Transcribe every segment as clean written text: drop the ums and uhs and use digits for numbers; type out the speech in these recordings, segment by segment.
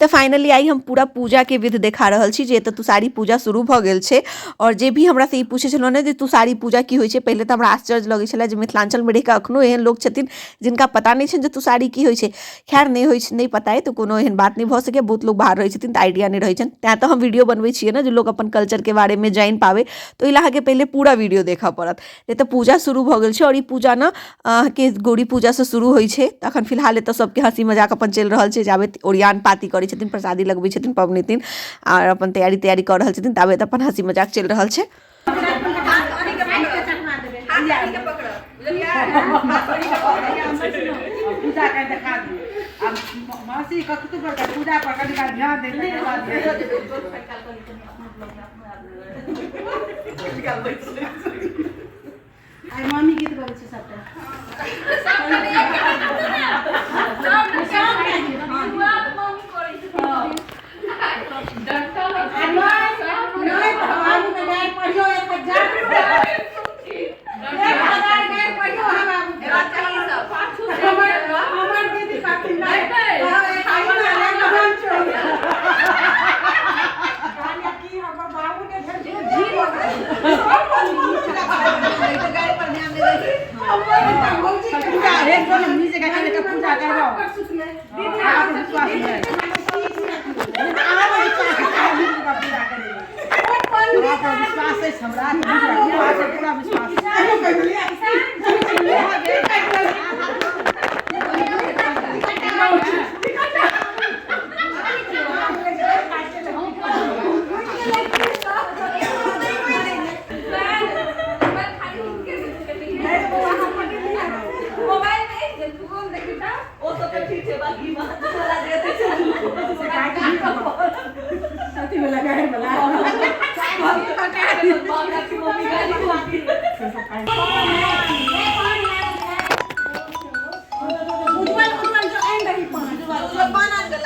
तो finally I हम पूरा पूजा के विध देखा रहल छी जे तुषारी पूजा शुरू भ गेल छै। और जे भी हमरा से ई पूछे छलो ने जे तुषारी पूजा की होय छै, पहले तो हमरा आश्चर्य लगे छले जे मिथिलांचल में रह के अखनो एहन लोग छथिन जिनका पता नहीं छै जे तुषारी की होय छै। खैर नहीं होय छै, नहीं पता है तो कोनो एहन बात नहीं भ सके, बहुत लोग बाहर रहे छथिन त आइडिया नहीं रहे छन, त्या तो हम वीडियो बनबै छियै ना जे लोग अपन कल्चर के बारे में जान पावे, तो इला के पहले पूरा वीडियो देखा पड़त। ये तो पूजा शुरू भ गेल छै और ई पूजा ना के गौरी पूजा से शुरू होय छै। तखन फिलहाल तो सबके हंसी मजाक अपन चल रहल छै, जाबे ओरियान पाती करे छथिन, प्रसादी लगबै छथिन पबनैतिन और अपन तैयारी कर रहल छथिन, ताबे अपन हंसी मजाक चल रहल छै। पूजा कर दिखा दी अब मासी कतु पर पूजा पर कभी का ध्यान देने के बाद आई मम्मी गीत गाबै छै सबटा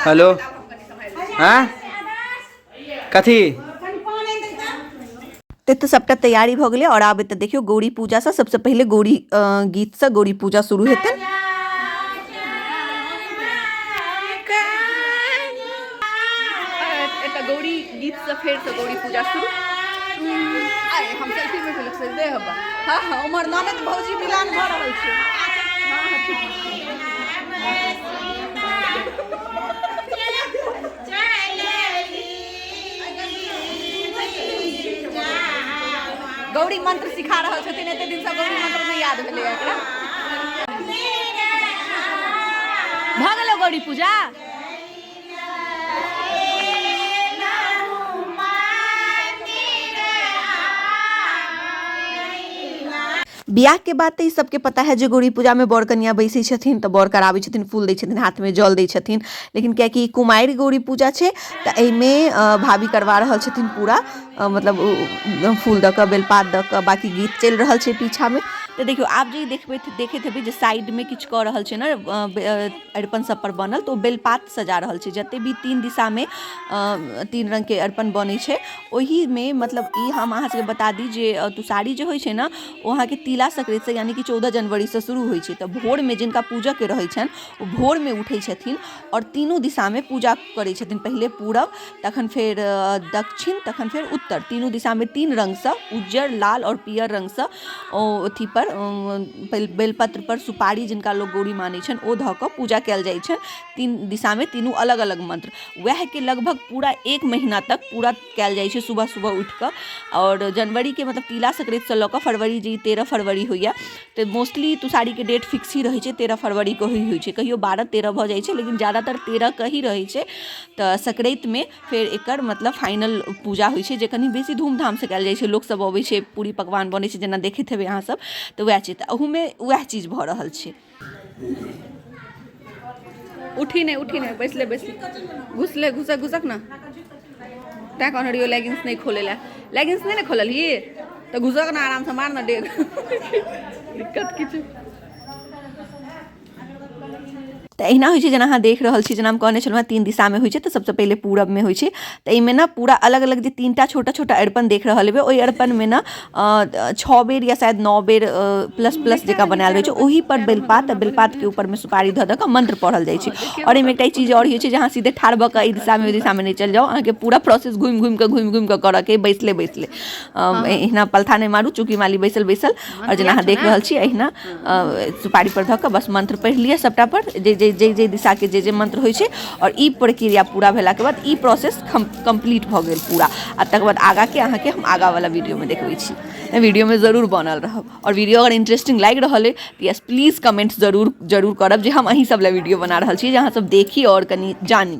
हेलो हाँ कथी तो सबटा तैयारी भ गेलै और आब एत देखियो गौरी पूजा से सबसे पहले गौरी गीत से गौरी पूजा शुरू हेतै। एत गौरी गीत से फेर से गौरी पूजा शुरू। अरे हम सेल्फी में फिलक से दे हबा। हां हां उमर ननद भौजी मिलान भ रहल छै। हां हां ठीक गौरी मंत्र सिखा रहल छथिन, एते दिन से गौरी मंत्र नहीं याद भेलै एकरा। भ गेलै गौरी पूजा। बियाह के बाद तो सबके पता है जो गौरी पूजा में बर कन्या बैसे छथिन तो बर कराबै छथिन, फूल दै छथिन, हाथ में जल दै छथिन। लेकिन क्या कि कुमारि गौरी पूजा छै तो एमे भाभी करवा रहल छथिन पूरा मतलब फूल द के बेलपात द के बाकी गीत चल रहल छै पीछा में। तो देखियो आप जे देखैत हेबै जे साइड में किछ क रहल छै ना अरिपन सब पर बनल, तो बेलपात सजा रहल छै। जते भी तीन दिशा में तीन रंग के अरिपन बनै छै ओही में मतलब ई हम अहाँ सबके बता दी जे तुषारी जे होय छै ना वहाँ के तिला संक्रांति से यानी कि 14 जनवरी से शुरू होय छै। तो भोर में जिनका पूजा के रहै छन वो भोर में उठै छथिन और तीनों दिशा में पूजा करै छथिन। पहले पूरब, तखन फेर दक्षिण, तखन फेर उत्तर, तीनों दिशा में तीन रंग से उज्जर, लाल और पियर रंग से अथी पर बेलपत्र पर सुपारी जिनका लोग गौरी मानै छन ओ ध के पूजा कैल जाइ छन। तीन दिशा में तीनों अलग अलग मंत्र, वह के लगभग पूरा 1 महीना तक पूरा कैल जाइ छै सुबह सुबह उठ के। और जनवरी के मतलब तिला संक्रांति से लऽ कऽ फरवरी जी 13 फरवरी होइया तो मोस्टली तुषारी के डेट फिक्स ही रहे छै, 13 फरवरी को ही होइ छै, कहियो 12-13 भ जाइ छै लेकिन ज्यादातर 13 के ही रहे छै। तो संक्रांति में फिर एकर मतलब फाइनल पूजा होइ छै जे कनी बेसी धूमधाम से कैल जाइ छै। लोग सब अबै छै, पूरी पकवान बनै छै जेना देखैत हेबै अहाँ सब, तो वएह छै। अहू में वएह चीज भ रहल छै। उठी नहीं बैसले घुसले घुसक ना तैं कहने रहियो लेगिंग्स नहीं खोले ला, लेगिंग्स नहीं ना खोलल ही तो घुसक ना आराम से, मार ना डेग दिक्कत किछु। तो अहिना होइ छै जेना अहाँ देख रहल छी, जेना हम कहने छलहुँ 3 दिशा में होइ छै, तो सबसे पहले पूरब में होइ छै। तो एहिमे ना पूरा अलग अलग जे 3टा छोटा छोटा अरिपन देख रहल हेबै, ओहि अरिपन में ना 6 बेर या शायद 9 बेर प्लस प्लस जका बनायल रहै छै, ओही पर बेलपात के ऊपर में सुपारी धऽ के मंत्र पढ़ल जाइ छै। और एहिमे एकटा चीज और होइ छै, जहाँ सीधे ठाढ़ भऽ के ई दिशा में ओहि दिशा में नहीं चल जाओ, अहाँके पूरा प्रोसेस घुमि घुमि के करऽ के बैसले एहिना पलथा नहीं मारू, चूकी माली बैसल और जेना अहाँ देख रहल छी अहिना सुपारी पर धऽ के बस मंत्र पढ़ि लिअ सबटा पर, जे दिशा के जे मंत्र होइ छै। और ई प्रक्रिया पूरा भेला के बाद ई प्रोसेस कंप्लीट भऽ गेल पूरा। आ तकर बाद आगा के अहाँके हम आगा वाला वीडियो में देखबै छी, वीडियो में जरूर बनल रहब। और वीडियो अगर इंटरेस्टिंग लागि रहल है तो यस प्लीज कमेंट जरूर करब, जे हम अहीं सब ला वीडियो बना रहल छी, जहाँ सब देखी और कनी जानी।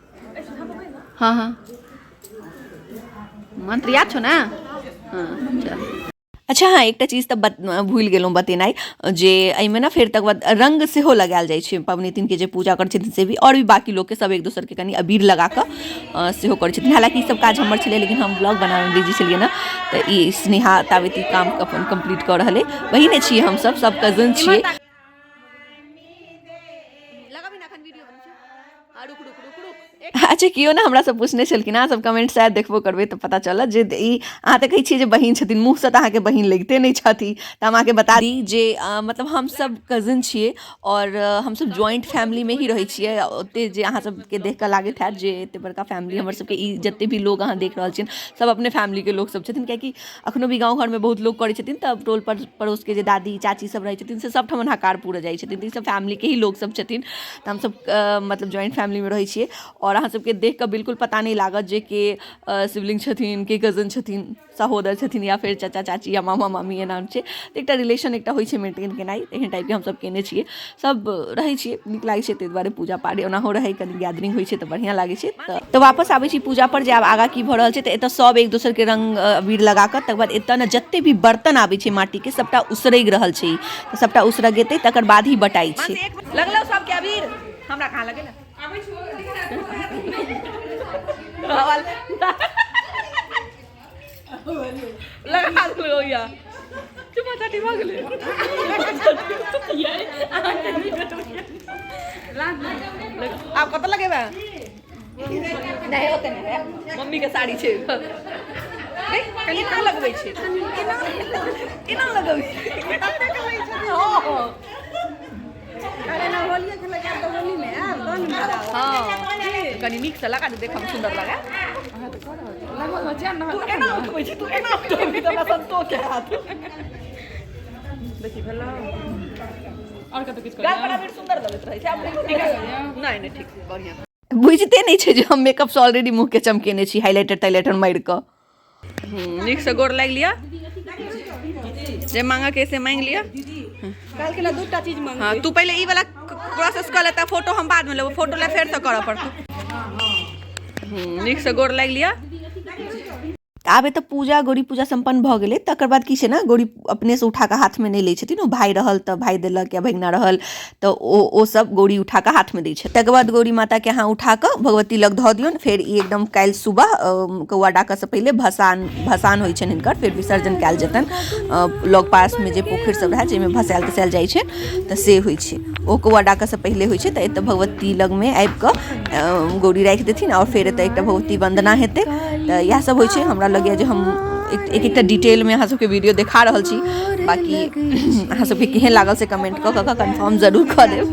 हाँ मंत्र याद छौ ना? अच्छा हाँ, एकटा चीज तऽ भूल गेलहुँ बतेनाइ, जे एहिमे ना फेर तकर बाद रंग सेहो लगायल जाइ छै पबनैतिन के जे पूजा करै छथिन से भी, और भी बाकी लोग के सब एक दोसर के कनी अबीर लगा कऽ सेहो करै छथिन। हालांकि ई सब काज हमर छलै, लेकिन हम ब्लॉग बनाबे में बिजी छलियै ना, तऽ ई स्नेहा ताबेती काम अपन कंप्लीट कऽ रहल है। बहिने छियै हम सब कजन छियै। अच्छा कियो ना हमरा सब पूछने छलखिन, अहाँ सब कमेंट शायद देखबो करबै तऽ पता चलत जे ई अहाँ तऽ कहै छियै जे बहिन छथिन, मुँह से तऽ अहाँके बहिन लगिते नहीं छथि। तऽ हम अहाँके बता दी जे मतलब हम सब कजन छियै, और हम सब जॉइंट फैमिली में ही रहै छियै। ओते जे अहाँ सबके देख कऽ लागैत हैत जे एते बड़का फैमिली हमर सबके, ई जते भी लोग अहाँ देख रहल छियन सब अपने फैमिली के लोग सब छथिन, कियाकि अखनो भी गाँव घर में बहुत लोग करै छथिन। तऽ टोल पड़ोस के जे दादी चाची सब रहै छथिन से सब ठमन हकार पूरा जाइ छथिन, तऽ ई सब फैमिली के ही लोग सब छथिन। तऽ हम सब मतलब जॉइंट फैमिली में रहै छियै, और अहाँ सबके देख कऽ बिल्कुल पता नहीं लागत जे के सिबलिंग छथिन, के कजन छथिन, सहोदर छथिन, या फिर चाचा चाची या मामा मामी एना छै। तऽ एकटा रिलेशन एकटा होइ छै मेंटेन केनाइ, एहन टाइप के हम सब केने छियै, सब रहै छियै, नीक लागै छै। ताहि दुआरे पूजा पाठ ओनाहो रहै, कनी गैदरिंग होइ छै तऽ बढ़िया लागै छै। तऽ वापस आबै छी पूजा पर, जे आब आगा की भऽ रहल छै। तऽ एतऽ सब एक दोसर के रंग अबीर लगा कऽ, तकर बाद एतऽ ने जते भी बर्तन आबै छै माटी के, सबटा उसरगि रहल छै। तऽ सबटा उसरग एतै, तकर बाद ही बटाई छै। लगलो सबके अबीर, हमरा कहाँ लगे ना लगा लो या चुमा चाटी भऽ गेलै। आब कतऽ लगेबा? नहीं होते नहीं, मम्मी के साड़ी छै, कनी ना लगबै छै, केना लगबै कनी नीक से लगा दे, देखम सुंदर लगा। तू एना उठबै छी, तू एना उठबै तऽ हमरा संतोष के हाथ देखि भेला। और कतौ किछ कर, गाल पर अबीर सुंदर लगैत रहै छै। नहीं नहीं ठीक बढ़िया, बुझते नहीं छै जे हम मेकअप से ऑलरेडी मुंह के चमकेने छी, हाइलाइटर मारि कऽ। नीक से गोर लागि लिया, जे मांगा के से मांग लिया। काल के ला दूटा चीज मांग। हां तू पहले ई वाला प्रोसेस कर लेता, फोटो हम बाद में लेबो, फोटो ले फेर से करऽ पड़तौ। नीक से गोर लागि लिया। आब एतऽ पूजा गौरी पूजा संपन्न भऽ गेलै। तकर बाद की छै ना, गौरी अपने से उठा के हाथ में नहीं लै छथिन, ओ भाई रहल तऽ भाई देलक, या भगिना रहल तऽ ओ सब गौरी उठा के हाथ में दै छथिन। तकर बाद गौरी माता के अहाँ उठा के भगवती लग धऽ दियौन। फेर ई एकदम काल्हि सुबह कौआ डाका से पहले भसान होइ छनि हिनकर, फेर विसर्जन कयल जेतनि लग पास में जे पोखरि सब रहै जाहिमे भसायल तसायल जाइ छै, तऽ से होइ छै। ओ कौआ डाका से पहले होइ छै। तऽ एतऽ भगवती लग में आबि कऽ गौरी राखि देथिन, और फेर एतऽ एकटा भगवती वंदना हेतै। तऽ इएह सब होइ छै। हमरा लगैए जे हम एक डिटेल में अहाँ सबके वीडियो देखा रहल छी। बाकी अहाँ सबके केहन लागल से कमेंट कऽ कऽ कन्फर्म जरूर कऽ देब।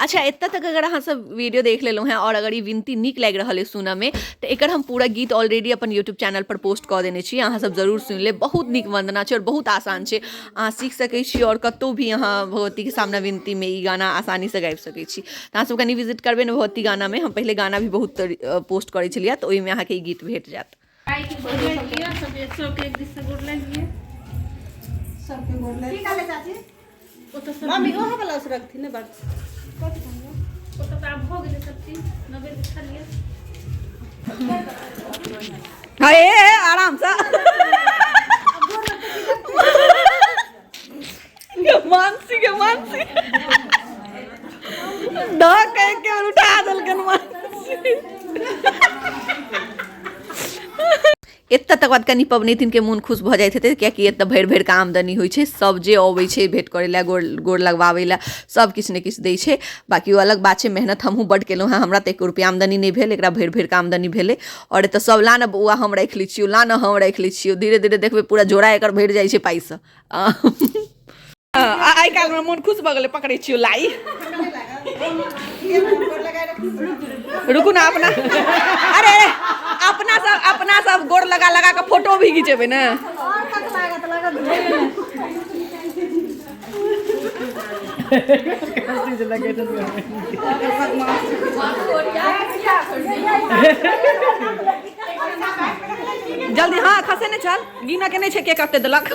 अच्छा एतऽ तक अगर अहाँ सब वीडियो देख लेलहुँ हैं, और अगर ई विनती नीक लागि रहल है सुनऽ में, तऽ एकर हम पूरा गीत ऑलरेडी अपन यूट्यूब चैनल पर पोस्ट कऽ देने छी, अहाँ सब जरूर सुनि लेब। बहुत नीक वंदना छै और बहुत आसान छै, अहाँ सीख सकै छी, और कतौ भी अहाँ भगवती के सामने विनती में ई गाना आसानी से गाबि सकै छी। तऽ अहाँ सब कनी विजिट करबै ने भगवती गाना में, हम पहले गाना भी बहुत पोस्ट करै छलियै, तऽ ओहिमे अहाँके ई गीत भेट जायत। मम्मी ओहो वाला उसरग थी ने बात। हाय आराम से मानसी के मानसी के उठा देलकन मानसी एतऽ तक बाद कनि पबनैतिन के मोन खुश भऽ जाइत हेतै कियाकि एतऽ भरि भरि के आमदनी होइ छै सब जे अबै छै भेंट करै लए गोड़ लगवाबै लए सब किछु ने किछु दै छै बाकी ओ अलग बात छै मेहनत हमहूँ बड्ड केलहुँ हँ हमरा तऽ 1 रुपैआ आमदनी नहि भेल एकरा भरि भरि के आमदनी भेलै आओर एतऽ सब ला ने बौआ हम राखि लै छियौ ला ने हम राखि लै छियौ धीरे धीरे देखबै पूरा जोड़ा एकर भरि जाइ छै पाइसँ आइ काल्हिमे मोन खुश भऽ गेलै पकड़ै छियौ लाई रुकू ना अपना अरे अपना सब गोड़ लगा लगा के फोटो भी खिंचेबै ने जल्दी हाँ खसे ने चल गिना के नहीं छे के कते देलक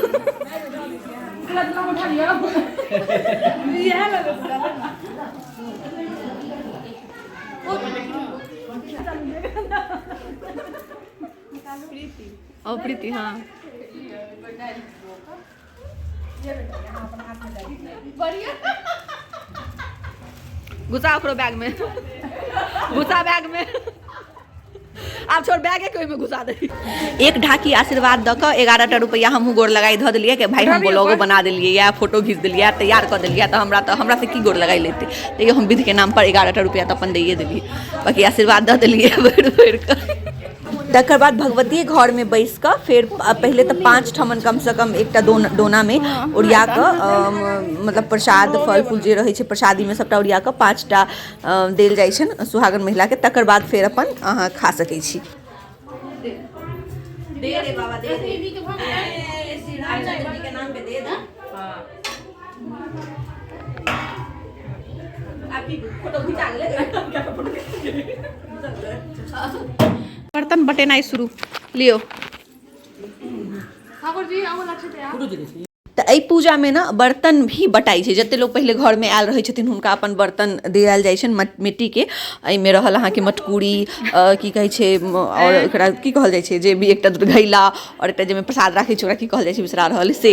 प्रीति हाँ घुसा ओकरो बैग में घुसा बैग में आप छोड़ बैगे के में घुसा दे एक ढाकी आशीर्वाद द के 11टा रुपया हमहू गोड़ लगाई ध दिलिए कि भाई हम ब्लॉगो बना दिलिए या फोटो खींच दिलिए तैयार कर दिलिए तो हमरा से की गोड़ लगाई लेते लेकिन हम विधि के नाम पर 11टा रुपया तो अपन दिए दिलिए बाकी आशीर्वाद द दिलिए भर तकर बाद भगवती घर में बैस कर फिर पहले तो 5 ठमन कम से कम एक डोना में ओरिया के मतलब प्रसाद फल फूल जे रहे प्रसादी में सबटा ओरिया के 5टा देल जाइ छै सुहागन महिला के तकर बाद फिर अपन अहाँ खा सकै छी दे रे बाबा दे दे के नाम पे दे दा आपकी फोटो खिंचा ले बर्तन बटेनाई शुरू लियो ठाकुर जी तो एहि पूजा में ना बर्तन भी बटाई छै जते लोग पहले घर में आयल रहे छथिन हुनका अपन बर्तन दियाल जाइ छै मिट्टी के एहिमे रहल अहाँ के मटकूरी की कहे छै और एकरा की कहल जाइ छै जे भी एकटा घैला और एकटा जेमे प्रसाद राखै छै ओकरा की कहल जाइ छै बिसरा रहल से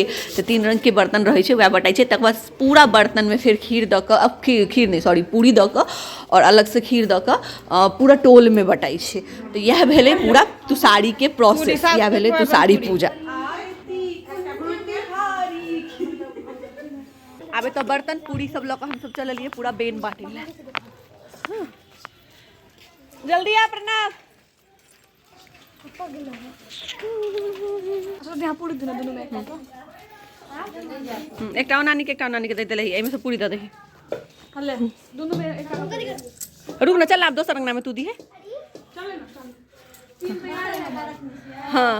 3 रंग के बर्तन रहे छै वह बटाई छै तकर बाद पूरा बर्तन में फिर खीर द के अब खीर नहीं सॉरी पूरी द के और अलग से खीर द के पूरा टोल में बटाई छै तो यह भेले पूरा तुसारी के प्रोसेस यह भेले तुसारी पूजा अबे तो बर्तन पूरी सब लोग हम सब चलिए पूरा बेन बांटे ला जल्दी आ प्रणव एकटा नानी के दे देले एमे से पूरी द दही हले दोनों में एक रुक ना चल आप दोसर रंगना में तू दी है हाँ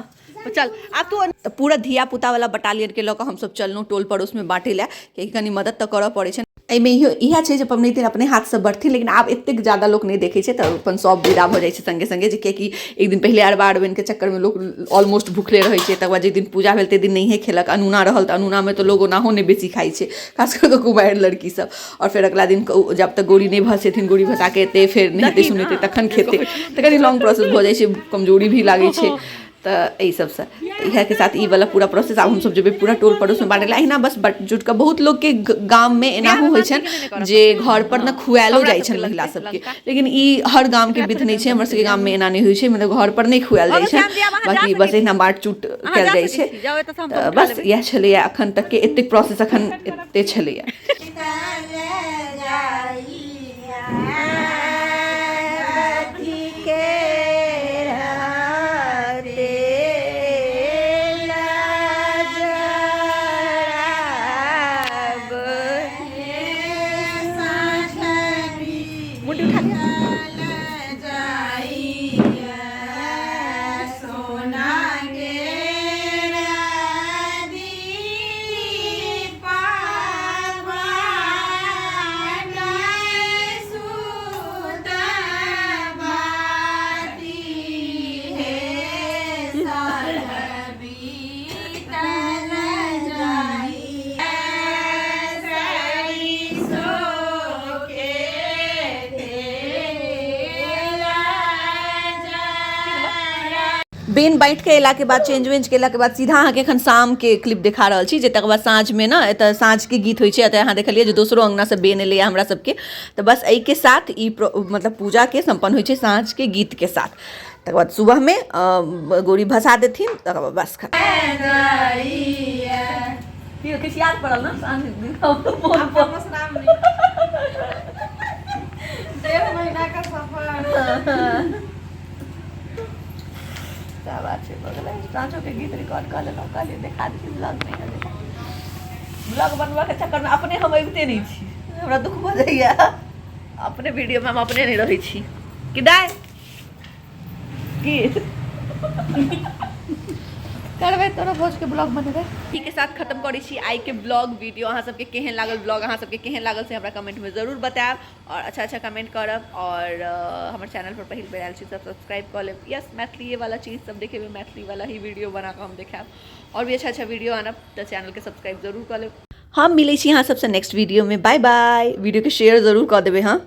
चल आप तू पूरा धिया पुता वाला बटालियन के लऽ कऽ हम सब चलनौ टोल पड़ोस में बांटे ला कि कनी मदद तो करऽ पड़े छै एहिमे इएह छै जे पबनैतिन अपने हाथ से बढ़थिन लेकिन आब एतेक ज्यादा लोग नहीं देखे छै तऽ अपन सब विदा भऽ जाइ छै संगे संगे जे कियाकि एक दिन पहले अरबा अरबैन के चक्कर में लोग ऑलमोस्ट भूखले रहे छै तकर बाद जे दिन पूजा भेल ते दिन नहीं खेलक अनूना रहल तऽ अनूना में तो लोग ओनाहो नहीं बेसी खाई छै खास कर के कुमारि लड़की सब और फिर अगला दिन जब तक गोड़ी नहीं भसेथिन गोड़ी भसा के एते फिर नहेते सुनेते तखन खेते तऽ कनी लॉन्ग प्रोसेस भऽ जाइ छै कमजोरी भी लागे छै तो यही सबसे इह के साथ ई वाला पूरा प्रोसेस आब हम सब जेबे पूरा टोल पड़ोस में बांटे ला अहिना बस बट जुट के बहुत लोग के गांव में एनाहू होइ छन जे घर पर न खुआलो जाइ छन महिला सबके लेकिन ई हर गांव के विध नहीं छै हमर सबके गांव में एना नहीं होइ छै मतलब घर पर नहीं खुआल जाइ छै बाकी बस एना बांट चूट कयल जाइ छै बस यह छलैया अखन तक के एते प्रोसेस अखन एते छलैया बेन बाँटि के अयला के बाद चेंज वेंज केला के बाद सीधा अहाँके एखन शाम के क्लिप देखा रहल छी जे तकर बाद साँझ में ना एतऽ साँझ के गीत होइ छै एतऽ अहाँ देखलिए जे दोसरो अंगना से बेन एलैया हमरा सबके तो बस एहि के साथ ई मतलब पूजा के संपन्न होइ छै साँझ के गीत के साथ। तकर बाद सुबह में गौरी भसा देथिन तकर बाद बस खत्म। किछु याद पड़ल ना साँझ दिन डेढ़ महीना का सफर। क्या बात है बगल साँझों के गीत रिकॉर्ड कर लेना कहलिए देखा दी ब्लॉग नहीं है ब्लॉग बनवा के चक्कर में अपने हम अबिते नहीं छी हमरा दुख भ जाइया अपने वीडियो में हम अपने नहीं रही छी कि दाय की करबे तोरा भोज के ब्लॉग बनेबे। ठीक के साथ खत्म करै छी आई के ब्लॉग वीडियो। अहाँ सबके केहन लागल ब्लॉग अहाँ सबके केहन लागल से हमरा कमेंट में जरूर बताएब और अच्छा अच्छा कमेंट करब और हमर चैनल पर पहिल बेर आयल छी सब सब्सक्राइब कर लेब। यस मैथिली वाला चीज़ सब देखेबे मैथिली वाला ही वीडियो बना के हम देखाब और भी अच्छा अच्छा वीडियो आनब तो चैनल के सब्सक्राइब जरूर कर लेब। हम मिले छी अहाँ सबसे नेक्स्ट वीडियो में। Bye bye. वीडियो के शेयर जरूर कर देबे हाँ।